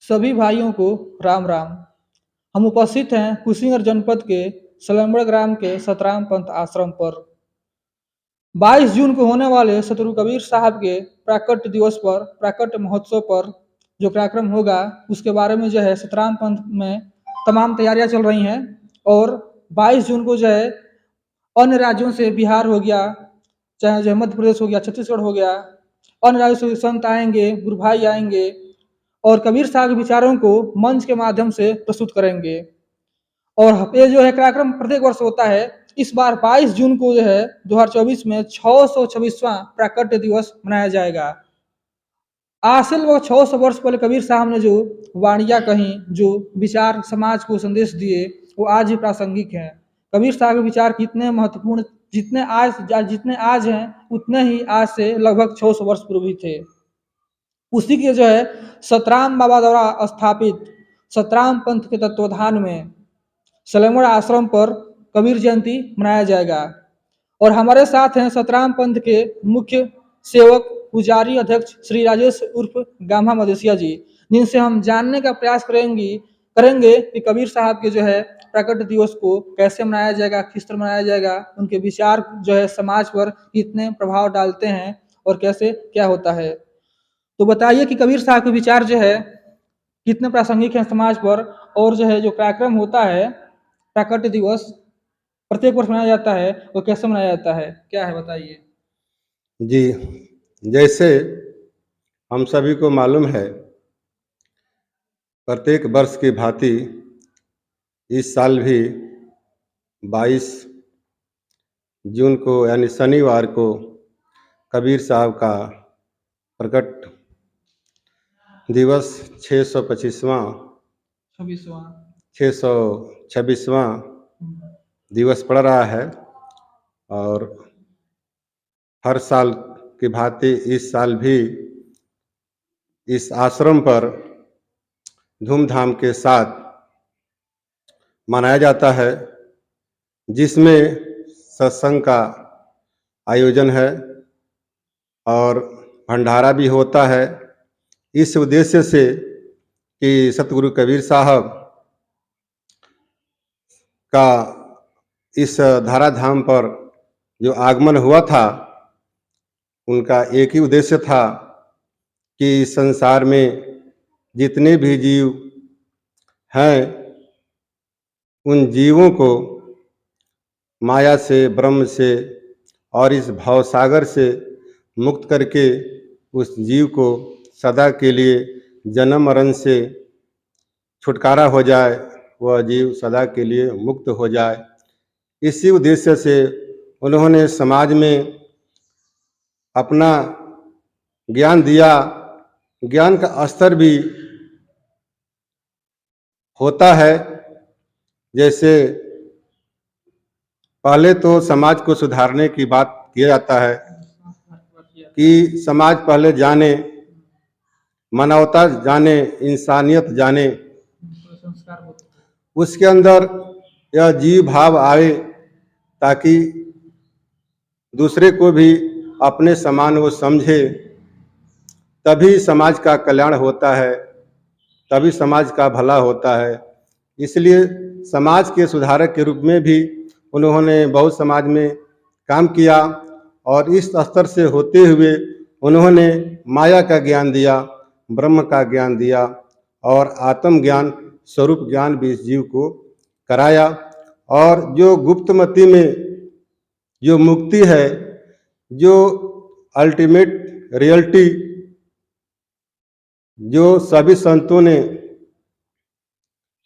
सभी भाइयों को राम राम। हम उपस्थित हैं कुशीनगर जनपद के सलेमगढ़ ग्राम के सतराम पंथ आश्रम पर 22 जून को होने वाले सतगुरु कबीर साहब के प्राकट्य दिवस पर प्राकट्य महोत्सव पर जो कार्यक्रम होगा उसके बारे में जो है सतराम पंथ में तमाम तैयारियां चल रही हैं। और 22 जून को जो है अन्य राज्यों से बिहार हो गया, चाहे जो है मध्य प्रदेश हो गया, छत्तीसगढ़ हो गया, अन्य राज्यों से संत आएंगे, गुरु भाई आएंगे और कबीर साहब के विचारों को मंच के माध्यम से प्रस्तुत करेंगे। और ये जो है कार्यक्रम प्रत्येक वर्ष होता है। इस बार 22 जून को जो है 2024 में 626वां प्राकट्य दिवस मनाया जाएगा। आज से लगभग 600 वर्ष पहले कबीर साहब ने जो वाणियां कही, जो विचार समाज को संदेश दिए, वो आज भी प्रासंगिक हैं। कबीर साहब के विचार कितने महत्वपूर्ण, जितने आज हैं उतने ही आज से लगभग 600 वर्ष पूर्व भी थे। उसी के जो है सतराम बाबा द्वारा स्थापित सतराम पंथ के तत्वाधान में सलेमगढ़ आश्रम पर कबीर जयंती मनाया जाएगा। और हमारे साथ हैं सतराम पंथ के मुख्य सेवक पुजारी अध्यक्ष श्री राजेश उर्फ गामा मदेसिया जी, जिनसे हम जानने का प्रयास करेंगे कि कबीर साहब के जो है प्रकट दिवस को कैसे मनाया जाएगा, किस तरह मनाया जाएगा, उनके विचार जो है समाज पर कितने प्रभाव डालते हैं और कैसे क्या होता है। तो बताइए कि कबीर साहब के विचार जो है कितने प्रासंगिक हैं समाज पर, और जो है जो कार्यक्रम होता है प्राकट्य दिवस प्रत्येक वर्ष मनाया जाता है वो कैसे मनाया जाता है, क्या है बताइए। जी, जैसे हम सभी को मालूम है, प्रत्येक वर्ष की भांति इस साल भी 22 जून को यानी शनिवार को कबीर साहब का प्रकट दिवस 626वां दिवस पड़ रहा है। और हर साल की भांति इस साल भी इस आश्रम पर धूमधाम के साथ मनाया जाता है, जिसमें सत्संग का आयोजन है और भंडारा भी होता है, इस उद्देश्य से कि सतगुरु कबीर साहब का इस धराधाम पर जो आगमन हुआ था, उनका एक ही उद्देश्य था कि संसार में जितने भी जीव हैं उन जीवों को माया से, ब्रह्म से और इस भवसागर से मुक्त करके उस जीव को सदा के लिए जन्म मरण से छुटकारा हो जाए, वह जीव सदा के लिए मुक्त हो जाए। इसी उद्देश्य से उन्होंने समाज में अपना ज्ञान दिया। ज्ञान का स्तर भी होता है, जैसे पहले तो समाज को सुधारने की बात किया जाता है कि समाज पहले जाने, मानवता जाने, इंसानियत जाने, उसके अंदर यह जीव भाव आए ताकि दूसरे को भी अपने समान वो समझे, तभी समाज का कल्याण होता है, तभी समाज का भला होता है। इसलिए समाज के सुधारक के रूप में भी उन्होंने बहुत समाज में काम किया और इस स्तर से होते हुए उन्होंने माया का ज्ञान दिया, ब्रह्म का ज्ञान दिया और आत्म ज्ञान, स्वरूप ज्ञान भी इस जीव को कराया। और जो गुप्तमति में जो मुक्ति है, जो अल्टीमेट रियलिटी जो सभी संतों ने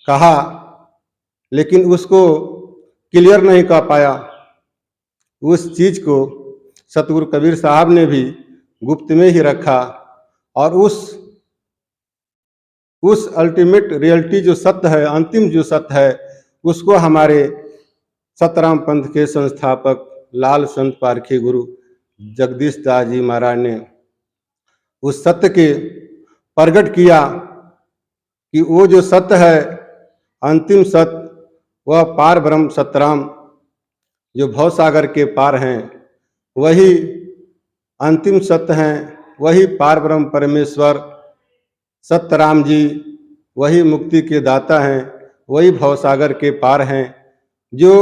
कहा लेकिन उसको क्लियर नहीं कर पाया, उस चीज को सतगुरु कबीर साहब ने भी गुप्त में ही रखा और उस अल्टीमेट रियलिटी जो सत्य है, अंतिम जो सत्य है, उसको हमारे सतराम पंथ के संस्थापक लाल संत पारखी गुरु जगदीश दास जी महाराज ने उस सत्य के प्रकट किया कि वो जो सत्य है, अंतिम सत्य, वह पार ब्रह्म सतराम जो भवसागर के पार हैं, वही अंतिम सत्य हैं, वही पार ब्रह्म परमेश्वर सत्यराम जी वही मुक्ति के दाता हैं, वही भवसागर के पार हैं। जो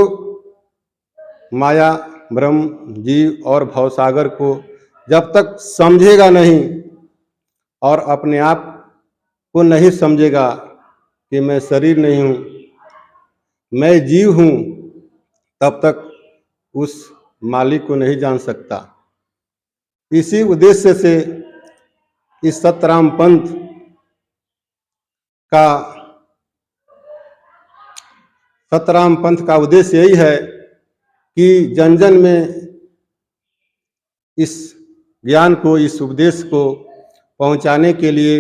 माया ब्रह्म जीव और भवसागर को जब तक समझेगा नहीं और अपने आप को नहीं समझेगा कि मैं शरीर नहीं हूँ, मैं जीव हूँ, तब तक उस मालिक को नहीं जान सकता। इसी उद्देश्य से इस सतराम पंथ का उद्देश्य यही है कि जन जन में इस ज्ञान को, इस उपदेश को पहुंचाने के लिए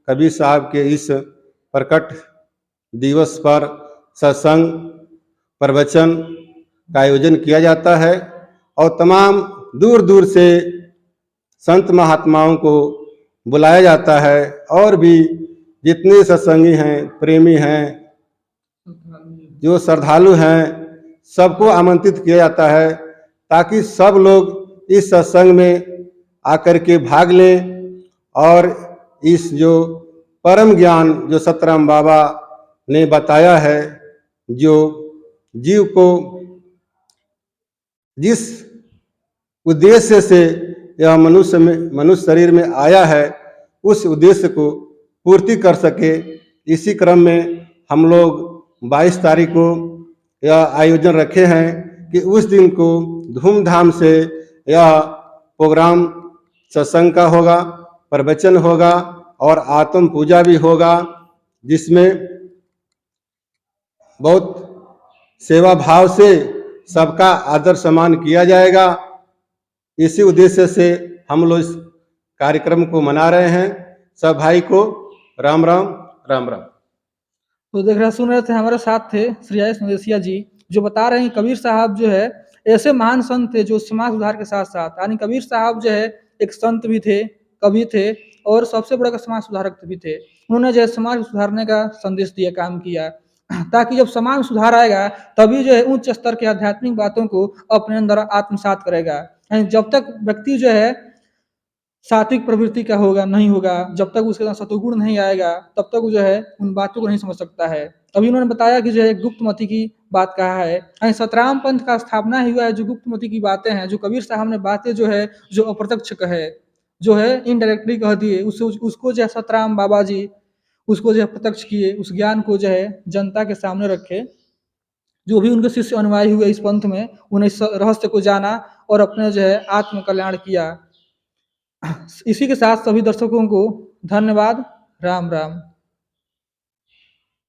कबीर साहब के इस प्रकट दिवस पर सत्संग प्रवचन का आयोजन किया जाता है और तमाम दूर दूर से संत महात्माओं को बुलाया जाता है और भी जितने सत्संगी हैं, प्रेमी हैं, जो श्रद्धालु हैं, सबको आमंत्रित किया जाता है ताकि सब लोग इस सत्संग में आकर के भाग लें और इस जो परम ज्ञान जो सतराम बाबा ने बताया है, जो जीव को जिस उद्देश्य से यह मनुष्य शरीर में आया है, उस उद्देश्य को पूर्ति कर सके। इसी क्रम में हम लोग 22 तारीख को यह आयोजन रखे हैं कि उस दिन को धूमधाम से यह प्रोग्राम सत्संग का होगा, प्रवचन होगा और आत्म पूजा भी होगा, जिसमें बहुत सेवा भाव से सबका आदर सम्मान किया जाएगा। इसी उद्देश्य से हम लोग इस कार्यक्रम को मना रहे हैं। सब भाई को राम राम राम राम। तो देख रहे सुन रहे थे, हमारे साथ थे श्री आयेश मदेशिया जी, जो बता रहे हैं कबीर साहब जो है ऐसे महान संत थे जो समाज सुधार के साथ साथ, यानी कबीर साहब जो है एक संत भी थे, कवि थे और सबसे बड़ा समाज सुधारक भी थे। उन्होंने जो है समाज को सुधारने का संदेश दिया, काम किया, ताकि जब समाज में सुधार आएगा तभी जो है उच्च स्तर के आध्यात्मिक बातों को अपने अंदर आत्मसात करेगा। यानी जब तक व्यक्ति जो है सात्विक प्रवृत्ति का नहीं होगा, जब तक उसके अंदर सतोगुण नहीं आएगा, तब तक वो जो है उन बातों को नहीं समझ सकता है। अभी उन्होंने बताया कि जो है गुप्तमती की बात कहा है, यानी सतराम पंथ का स्थापना ही हुआ है जो गुप्तमती की बातें हैं, जो कबीर साहब ने बातें जो है जो अप्रत्यक्ष कहे, जो है इनडायरेक्टली कह दिए, उसको जो है सतराम बाबा जी उसको जो है प्रत्यक्ष किए, उस ज्ञान को जो है जनता के सामने रखे। जो भी उनके शिष्य अनुयायी हुए इस पंथ में, उन्हें इस रहस्य को जाना और अपने जो है आत्म कल्याण किया। इसी के साथ सभी दर्शकों को धन्यवाद। राम राम।